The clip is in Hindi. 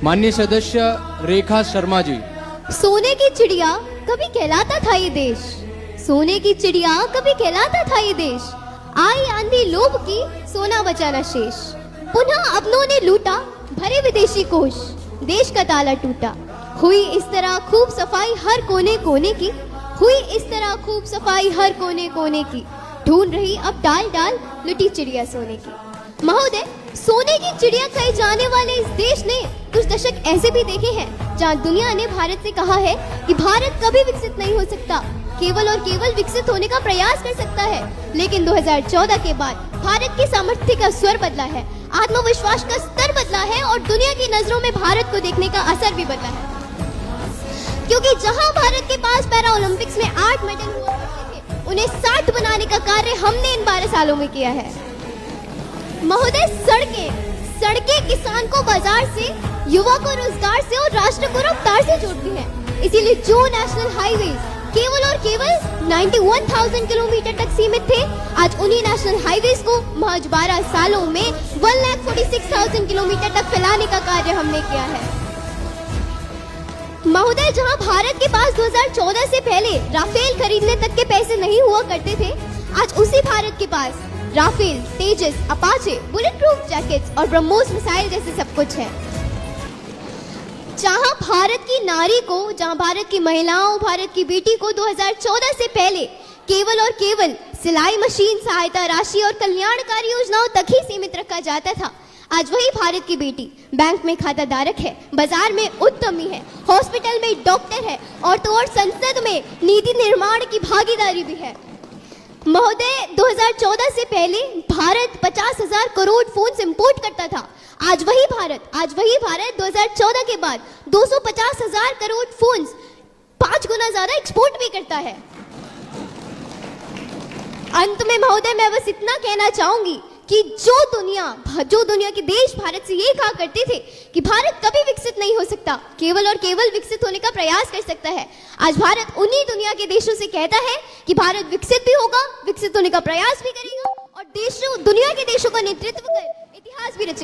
माननीय सदस्य रेखा शर्मा जी। सोने की चिड़िया कभी कहलाता था ये देश, सोने की चिड़िया कभी कहलाता था ये देश। आई आंधी लोभ की, सोना बचाना शेष। पुनः अपनों ने लूटा, भरे विदेशी कोष, देश का ताला टूटा। हुई इस तरह खूब सफाई हर कोने कोने की, हुई इस तरह खूब सफाई हर कोने कोने की। ढूंढ रही अब डाल डाल लुटी चिड़िया सोने की। महोदय, सोने की चिड़िया कहे जाने वाले इस देश ने कुछ दशक ऐसे भी देखे हैं जहां दुनिया ने भारत से कहा है कि भारत कभी विकसित नहीं हो सकता, केवल और केवल विकसित होने का प्रयास कर सकता है। लेकिन 2014 के बाद भारत की सामर्थ्य का स्वर बदला है, आत्मविश्वास का स्तर बदला है और दुनिया की नजरों में भारत को देखने का असर भी बदला है। क्योंकि जहां भारत के पास पैरा ओलंपिक्स में 8 मेडल हुआ करते थे, उन्हें 60 बनाने का कार्य हमने इन 12 सालों में किया है। महोदय, सड़कें किसान को बाजार से, युवा को रोजगार से और राष्ट्र को रफ्तार से जोड़ती हैं। इसीलिए जो नेशनल हाईवेज केवल और केवल 91,000 किलोमीटर तक सीमित थे, आज उन्हीं नेशनल हाईवेज को महज 12 सालों में 1,46,000 किलोमीटर तक फैलाने का कार्य हमने किया है। महोदय, जहां भारत के पास 2014 से पहले राफेल खरीदने तक के पैसे नहीं हुआ करते थे, आज उसी भारत के पास राफेल, तेजस, अपाचे, बुलेट प्रूफ जैकेट्स और ब्रह्मोस मिसाइल जैसे सब कुछ है। जहां भारत की नारी को, जहां भारत की महिलाओं, भारत की बेटी को 2014 से पहले केवल और केवल सिलाई मशीन, सहायता राशि और कल्याणकारी योजनाओं तक ही सीमित रखा जाता था, आज वही भारत की बेटी बैंक में खाता धारक है, बाजार में उद्यमी है, हॉस्पिटल में डॉक्टर है और तो और संसद में नीति निर्माण की भागीदारी भी है। महोदय, 2014 से पहले भारत 50,000 करोड़ फोन इंपोर्ट करता था, आज वही भारत 2014 के बाद 250,000 करोड़ फोन्स 5 गुना ज्यादा एक्सपोर्ट भी करता है। अंत में महोदय, मैं बस इतना कहना चाहूंगी कि जो दुनिया के देश भारत से ये कहा करते थे कि भारत कभी विकसित नहीं हो सकता, केवल और केवल विकसित होने का प्रयास कर सकता है, आज भारत उन्हीं दुनिया के देशों से कहता है कि भारत विकसित भी होगा, विकसित होने का प्रयास भी करेगा और दुनिया के देशों का नेतृत्व कर इतिहास भी रचेगा।